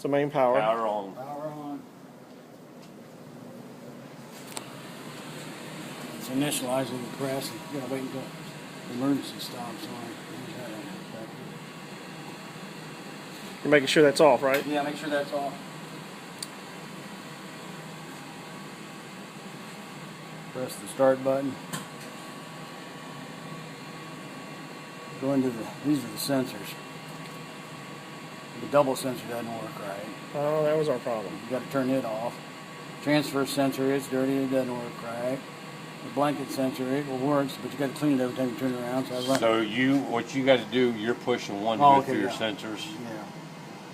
It's the main power. Power on. Power on. It's initializing the press. And you gotta wait until the emergency stops on. You're making sure that's off, right? Yeah, make sure that's off. Press the start button. Go into these are the sensors. The double sensor doesn't work right. Oh, that was our problem. You got to turn it off. Transfer sensor, it's dirty, it doesn't work right. The blanket sensor, it works, but you got to clean it every time you turn it around. So what you got to do, you're pushing one through your sensors. Yeah.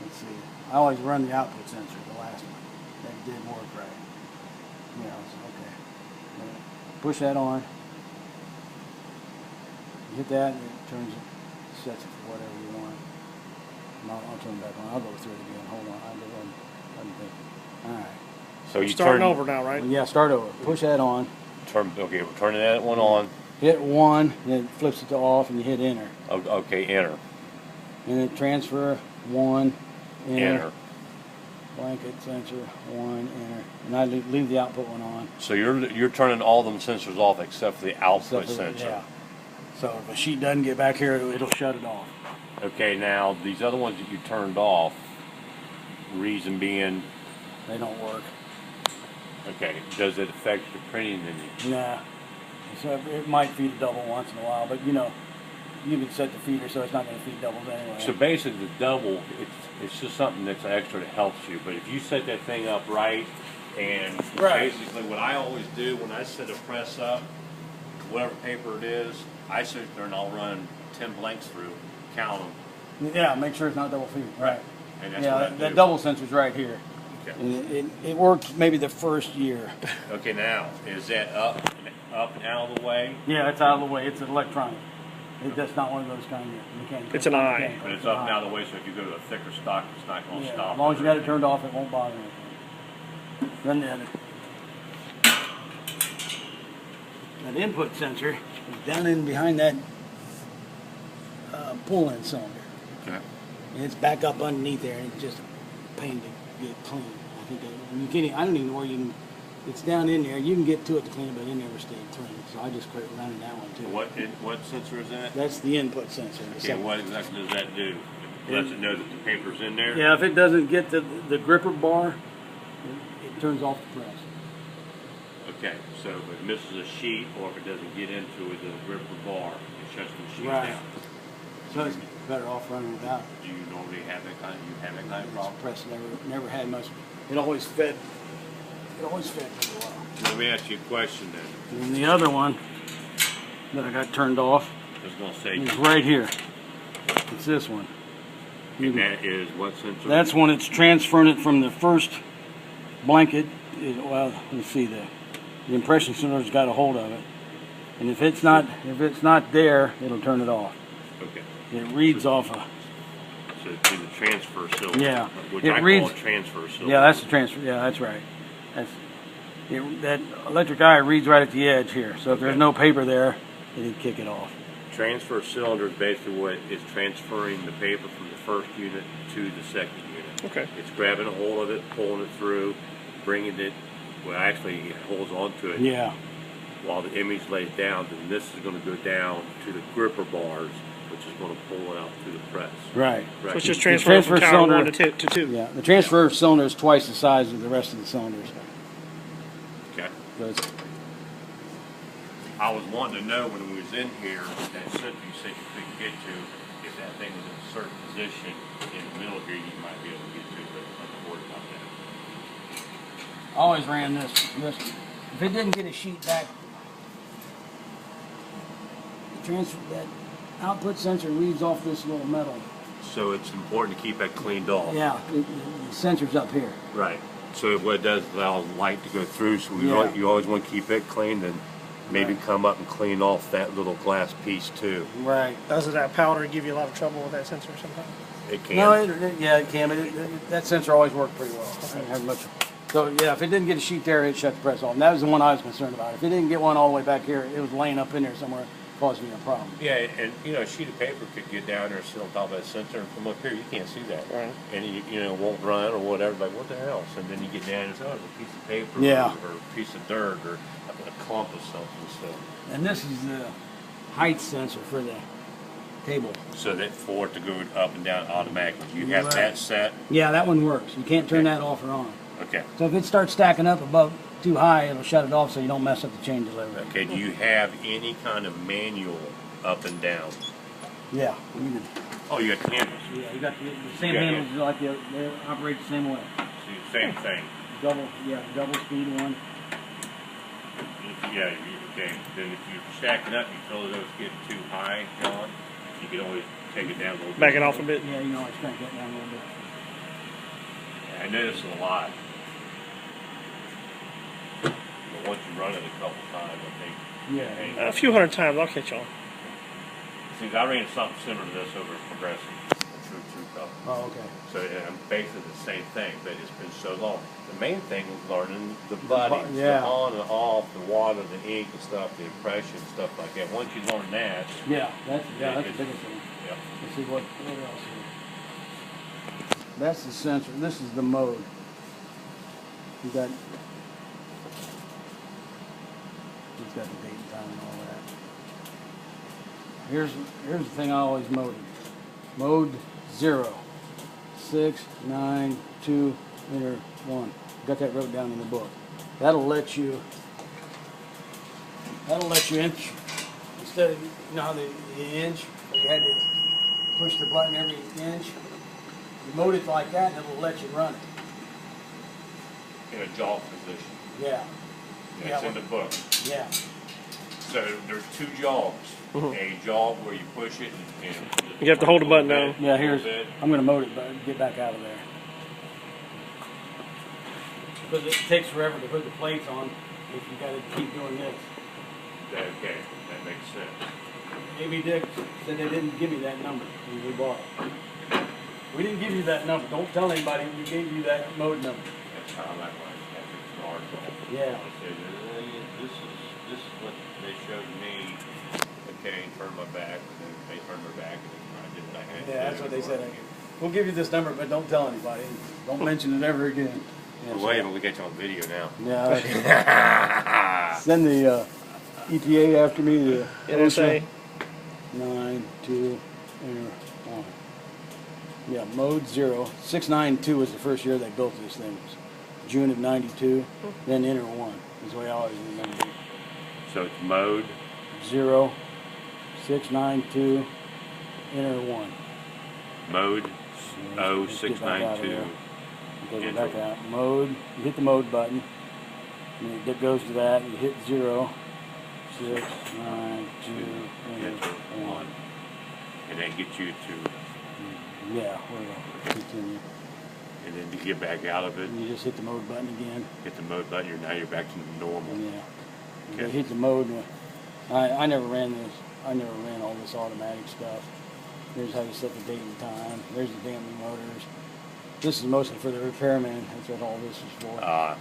Let's see. I always run the output sensor, the last one. That did work right. Yeah, okay. Push that on. You hit that, and it turns it, sets it for whatever you want. And I'll turn it back on. I'll go through it again. Hold on. I'll go ahead. All right. So you starting over now, right? Well, yeah, start over. Push that on. Okay, we're turning that one on. Hit 1, and it flips it to off, and you hit enter. Okay, enter. And then transfer 1, Enter. Blanket sensor 1, enter. And I leave the output one on. So you're turning all them sensors off except for the output sensor. Yeah. So if a sheet doesn't get back here, it'll shut it off. Okay, now these other ones that you turned off, reason being, They don't work. okay, does it affect the printing in you? Nah. So it might feed a double once in a while, but you know, you can set the feeder so it's not going to feed doubles anyway. So basically the double, it's just something that's extra that helps you. But if you set that thing up right, and basically what I always do when I set a press up, whatever paper it is, I sit there and I'll run 10 blanks through, count them. Yeah, make sure it's not double feed. Right. And that's what I do. That double sensor's right here. Okay. And it worked maybe the first year. Okay, now, is that up and out of the way? Yeah, it's out of the way. It's an electronic. That's not one of those kind of mechanical. It's an eye. But it's up and out of the way, so if you go to a thicker stock, it's not going to stop. As long as you got it turned off, it won't bother anything. Then the other. That input sensor is down in behind that pull-in cylinder. Okay. And it's back up underneath there, and it's just a pain to get clean. I think I don't even know where you can. It's down in there. You can get to it to clean it, but it never stayed clean. So I just quit running that one too. What sensor is that? That's the input sensor. Okay, what exactly does that do? It lets it know that the paper's in there? Yeah, if it doesn't get the gripper bar, it turns off the press. Okay, so if it misses a sheet or if it doesn't get into the gripper bar, it shuts the sheet Right. down. So it's better off running without. Do you normally have that kind of problem? Press never had much. It always fed. It always fed for a while. Let me ask you a question then. And the other one that I got turned off I was going to say, is right here. It's this one. and that is what sensor? That's when it's transferring it from the first blanket. Well, let's see, the impression sensor's got a hold of it, and if it's not there, it'll turn it off. Okay. It reads off a. So it's in the transfer cylinder. Yeah. Which It I reads- call a transfer cylinder. Yeah, that's the transfer. Yeah, that's right. That electric eye reads right at the edge here. So if there's no paper there, it'd kick it off. Transfer cylinder is basically what is transferring the paper from the first unit to the second unit. Okay. It's grabbing a hold of it, pulling it through, bringing it, well actually it holds onto it Yeah. while the image lays down, then this is going to go down to the gripper bars, which is going to pull it out through the press. Right. So it's just The transferring from transfer tower cylinder- 1 to 2. Yeah. The transfer cylinder is twice the size of the rest of the cylinders. Okay. So it's, I was wanting to know when we was in here, that center you said you couldn't get to, if that thing was in a certain position in the middle here, you might be able to get to, but I'm not worried about that. I always ran this. If it didn't get a sheet back, that output sensor reads off this little metal. So it's important to keep that cleaned off. Yeah, the sensor's up here. Right. So what it does is allow light to go through, so you always want to keep it clean, and maybe come up and clean off that little glass piece too. Right. Doesn't that powder give you a lot of trouble with that sensor sometimes? It can. No, it can, but that sensor always worked pretty well. I didn't have much. So yeah, if it didn't get a sheet there, it shut the press off. And that was the one I was concerned about. If it didn't get one all the way back here, it was laying up in there somewhere. caused me a problem. Yeah, and you know, a sheet of paper could get down there and sit on top of that sensor, and from up here you can't see that. Right. And you know, it won't run or whatever. Like, what the hell? And then you get down and it's, oh, it's a piece of paper, Yeah. or a piece of dirt, or a clump of something. So, And this is the height sensor for the table. so that for it to go up and down automatically, you have Right. that set. Yeah, that one works. You can't turn that off or on. Okay. So if it starts stacking up above too high, it'll shut it off so you don't mess up the chain delivery. Okay. Do you have any kind of manual up and down? Yeah. You can, Oh, you got the handles. yeah, you got the same Yeah, handles like they operate the same way. Same thing. Double speed one. Yeah, okay. Then if you're stacking up, you feel as though it's getting too high, John, you can always take it down a little bit. Back it off a bit. Yeah, you know, it's crank that down a little bit. I notice it a lot. But once you run it a couple times, I think. Yeah. A few hundred times, I'll catch on. See, I ran something similar to this over at Progressive, a true cup. Oh, okay. So I'm basically the same thing, but it's been so long. The main thing is learning the buttons, yeah. the on and off, the water, the ink and stuff, the impression, stuff like that. Once you learn that, Yeah, that's the it's- biggest thing. yeah. Let's see what else here. That's the sensor. This is the mode. You got. It's got the date and time and all that. Here's the thing I always moded. Mode 0. 6, 9, 2, enter 1. Got that wrote down in the book. That'll let you inch instead of, you know how the inch, where you had to push the button every inch. You mode it like that and it'll let you run it. In a jaw position. Yeah. It's Yeah, in the book. Yeah. So there's two jogs. Mhm. A jog where you push it and You have to hold the button down. Yeah, here's, a little bit. I'm gonna mode it, but get back out of there. Because it takes forever to put the plates on if you gotta keep doing this. Okay, that makes sense. A.B. Dick said they didn't give me that number when we bought it. We didn't give you that number. Don't tell anybody we gave you that mode number. That's how I like my cars. Yeah. I said, this is what they showed me. Okay, turn my back, and then they turned their back, and then I did what I had to do. Yeah, that's what they said. We'll give you this number, but don't tell anybody. Don't mention it ever again. Well, wait, but we got you on video now. Yeah. Send the EPA after me. The NSA. 9, 2, enter 1. Yeah, mode 0. 692 was the first year they built this thing. It was June of '92. Then enter 1 is the way I always remember it. So it's mode 0, 692, enter 1. mode Let's get back out of 0692. there. Okay, Enter. back out. Mode, you hit the mode button. And it goes to that. You hit 0, 6, 9, 2, enter Enter 1. 1. And that gets you to, Yeah, we'll continue. and then to get back out of it, And you just hit the mode button again. hit the mode button, now you're back to normal. And yeah. You Okay. hit the mode. I never ran this. I never ran all this automatic stuff. Here's how you set the date and time. There's the damping motors. This is mostly for the repairman. That's what all this is for.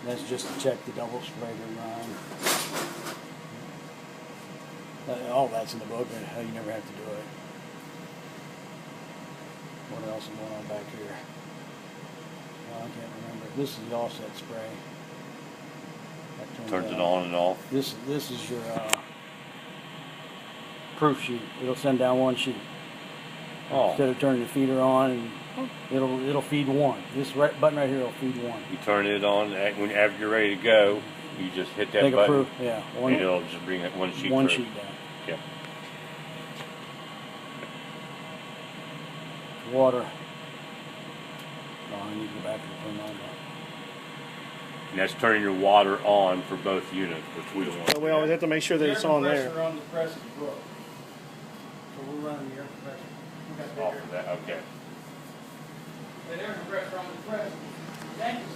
That's just to check the double sprayer run. All that's in the book, and how you never have to do it. What else is going on back here? I can't remember. This is the offset spray. That Turns it out. on and off. This is your proof sheet. It'll send down one sheet. Instead Oh, of turning the feeder on, and it'll feed one. This button right here will feed one. you turn it on, when after you're ready to go, you just hit that Take a button, proof, yeah, and it'll just bring that one sheet one through. sheet down. Yeah. Water. Oh, I need to go back and turn on that. And that's turning your water on for both units, which we don't want. So we always have to make sure that it's on there. Pressure on the press is broke. So we're running the air compressor. We got Off of that, okay. The air compressor on the press. That is